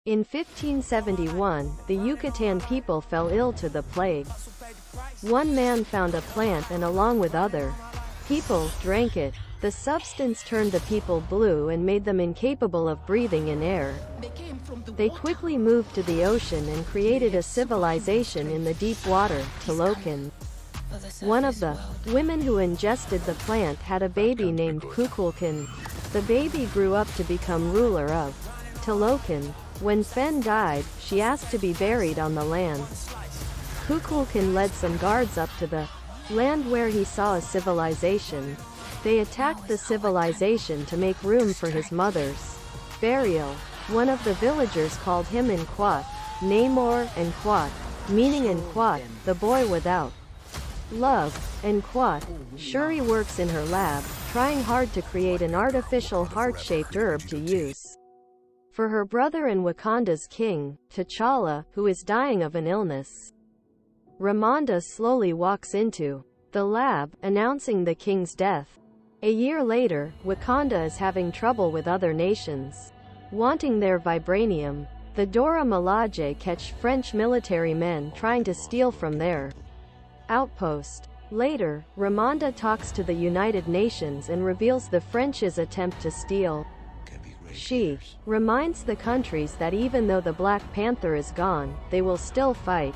In 1571, the Yucatan people fell ill to the plague. One man found a plant and along with other people, drank it. The substance turned the people blue and made them incapable of breathing in air. They quickly moved to the ocean and created a civilization in the deep water, Talokan. One of the women who ingested the plant had a baby named Kukulkan. The baby grew up to become ruler of Talokan. When Fen died, she asked to be buried on the land. Kukulkan led some guards up to the land where he saw a civilization. They attacked the civilization to make room for his mother's burial. One of the villagers called him Nquat, Namor, Nquat, meaning Nquat, the boy without love. Nquat, Shuri works in her lab, trying hard to create an artificial heart-shaped herb to use for her brother and Wakanda's king, T'Challa, who is dying of an illness. Ramonda slowly walks into the lab, announcing the king's death. A year later, Wakanda is having trouble with other nations wanting their vibranium. The Dora Milaje catch French military men trying to steal from their outpost. Later, Ramonda talks to the United Nations and reveals the French's attempt to steal. She reminds the countries that even though the Black Panther is gone, they will still fight.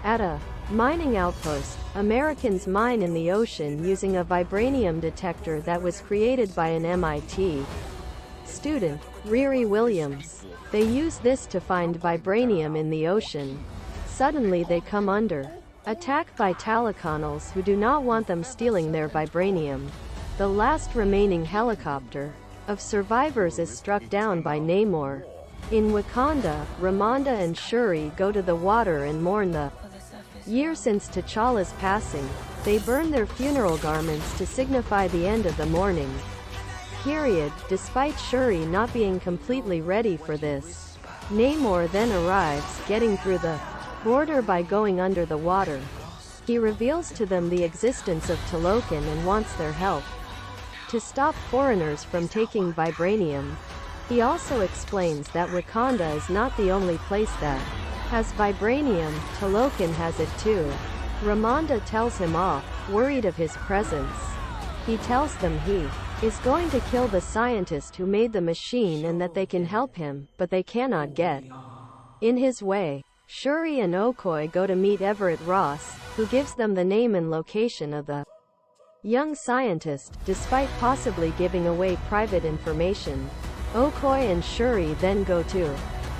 At a mining outpost, Americans mine in the ocean using a vibranium detector that was created by an MIT student, Riri Williams. They use this to find vibranium in the ocean. Suddenly they come under attack by Talaconals who do not want them stealing their vibranium. The last remaining helicopter of survivors is struck down by Namor. In Wakanda, Ramonda and Shuri go to the water and mourn the year since T'Challa's passing. They burn their funeral garments to signify the end of the mourning period, despite Shuri not being completely ready for this. Namor then arrives, getting through the border by going under the water. He reveals to them the existence of Talokan and wants their help to stop foreigners from taking vibranium. He also explains that Wakanda is not the only place that has vibranium, Talokan has it too. Ramonda tells him off, worried of his presence. He tells them he is going to kill the scientist who made the machine and that they can help him, but they cannot get in his way. Shuri and Okoye go to meet Everett Ross, who gives them the name and location of the young scientist, despite possibly giving away private information. Okoye and Shuri then go to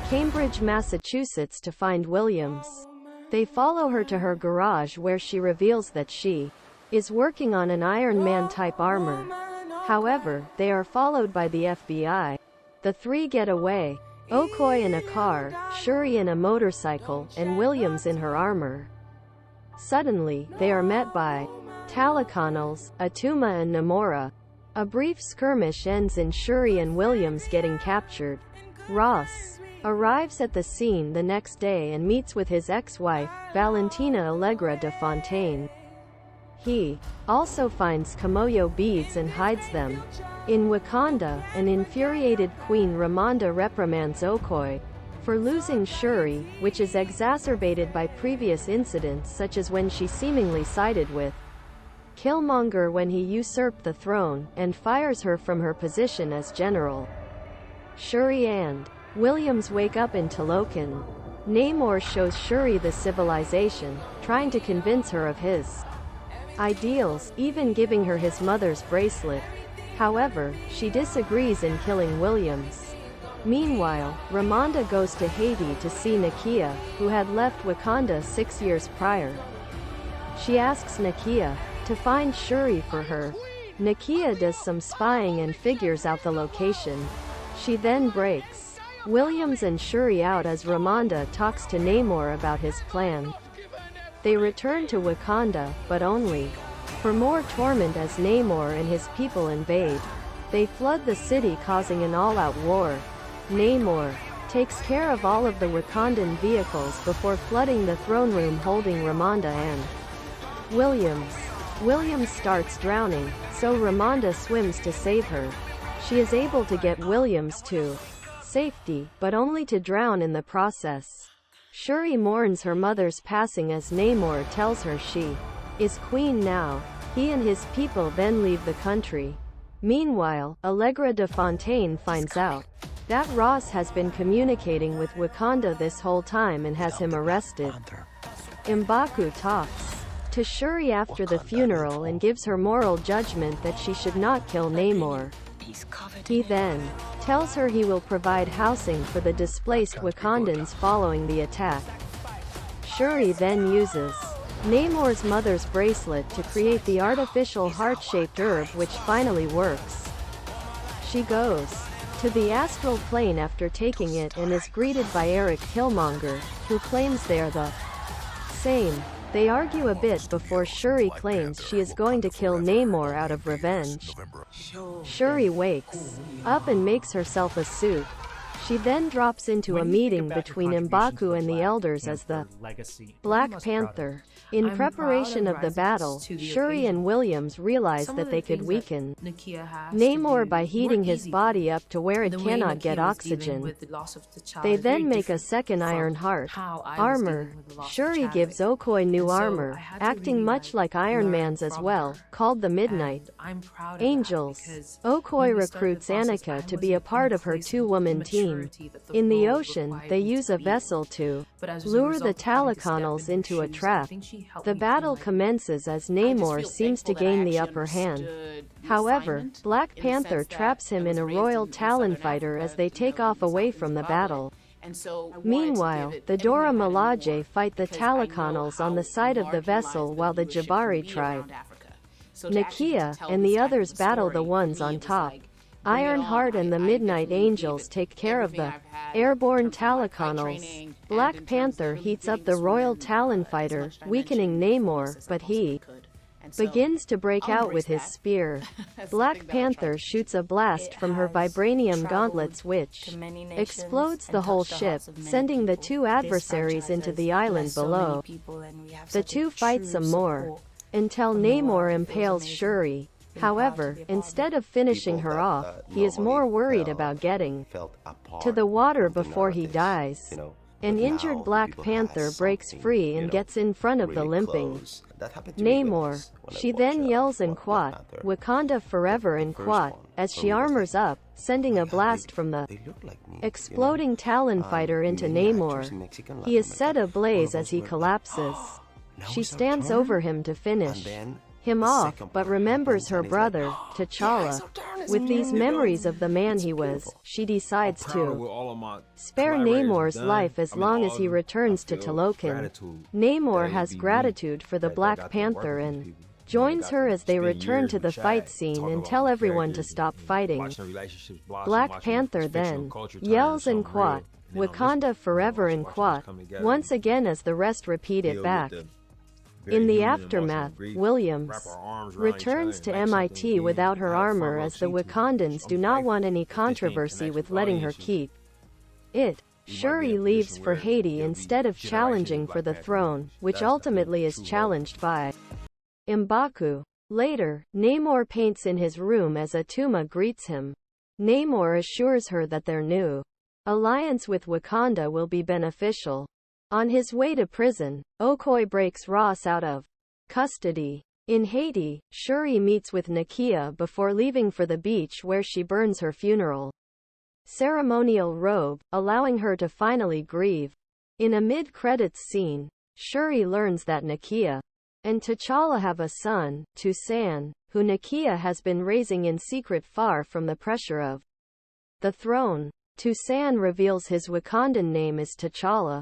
Cambridge, Massachusetts to find Williams. They follow her to her garage where she reveals that she is working on an Iron Man-type armor. However, they are followed by the FBI. The three get away. Okoye in a car, Shuri in a motorcycle, and Williams in her armor. Suddenly, they are met by Talaconals, Atuma and Namora. A brief skirmish ends in Shuri and Williams getting captured. Ross arrives at the scene the next day and meets with his ex-wife, Valentina Allegra de Fontaine. He also finds Kamoyo beads and hides them. In Wakanda, an infuriated Queen Ramonda reprimands Okoye for losing Shuri, which is exacerbated by previous incidents such as when she seemingly sided with Killmonger when he usurped the throne, and fires her from her position as general. Shuri and Williams wake up in Talokan. Namor shows Shuri the civilization, trying to convince her of his ideals, even giving her his mother's bracelet. However, she disagrees in killing Williams. Meanwhile, Ramonda goes to Haiti to see Nakia, who had left Wakanda 6 years prior. She asks Nakia to find Shuri for her. Nakia does some spying and figures out the location. She then breaks Williams and Shuri out as Ramonda talks to Namor about his plan. They return to Wakanda, but only for more torment as Namor and his people invade. They flood the city, causing an all-out war. Namor takes care of all of the Wakandan vehicles before flooding the throne room holding Ramonda and Williams. Williams starts drowning, so Ramonda swims to save her. She is able to get Williams to safety, but only to drown in the process. Shuri mourns her mother's passing as Namor tells her she is queen now. He and his people then leave the country. Meanwhile, Allegra de Fontaine finds out that Ross has been communicating with Wakanda this whole time and has him arrested. M'Baku talks to Shuri after the funeral and gives her moral judgment that she should not kill Namor. He then tells her he will provide housing for the displaced Wakandans following the attack. Shuri then uses Namor's mother's bracelet to create the artificial heart-shaped herb, which finally works. She goes to the astral plane after taking it and is greeted by Eric Killmonger, who claims they are the same. They argue a bit before Shuri claims she is going to kill Namor out of revenge. Shuri wakes up and makes herself a suit. She then drops into a meeting between M'Baku and the elders as the Black Panther. In preparation of the battle, Shuri and Williams realize that they could weaken Namor by heating his body up to where it cannot get oxygen. They then make a second Iron Heart armor. Shuri gives Okoye new armor, acting much like Iron Man's as well, called the Midnight Angels. Okoye recruits Annika to be a part of her two-woman team. In the ocean, they use a vessel to lure the Talaconals into a trap. The battle commences as Namor seems to gain the upper hand. However, Black Panther traps him in a Royal Talon fighter as they take off away from the battle. Meanwhile, the Dora Milaje fight the Talaconals on the side of the vessel while the Jabari tribe, Nakia, and the others battle the ones on top. Ironheart and the Midnight Angels take care of the airborne Talaconals. Black Panther heats up the Royal Talon fighter, weakening Namor, but he begins to break out with his spear. Black Panther shoots a blast from her vibranium gauntlets which explodes the whole ship, sending the two adversaries into the island below. The two fight some more, until Namor impales Shuri. However, instead of finishing her off, he is more worried about getting to the water before he dies. An injured Black Panther breaks free and gets in front of the limping Namor. She then yells in Quat, "Wakanda Forever" in Quat, as she armors up, sending a blast from the exploding Talon fighter into Namor. He is set ablaze as he collapses. She stands over him to finish him off, but remembers her brother, T'Challa. With these memories of the man he was, she decides to spare Namor's life as long as he returns to Talokan. Namor has gratitude for the Black Panther and joins her as they return to the fight scene and tell everyone to stop fighting. Black Panther then yells in Quat, "Wakanda Forever" in Quat, once again as the rest repeat it back. In the aftermath, Williams returns to MIT without her armor as the Wakandans do not want any controversy with letting her keep it. Shuri leaves for Haiti instead of challenging for the throne, which ultimately is challenged by M'Baku. Later, Namor paints in his room as Atuma greets him. Namor assures her that their new alliance with Wakanda will be beneficial. On his way to prison, Okoye breaks Ross out of custody. In Haiti, Shuri meets with Nakia before leaving for the beach where she burns her funeral ceremonial robe, allowing her to finally grieve. In a mid-credits scene, Shuri learns that Nakia and T'Challa have a son, Toussaint, who Nakia has been raising in secret far from the pressure of the throne. Toussaint reveals his Wakandan name is T'Challa.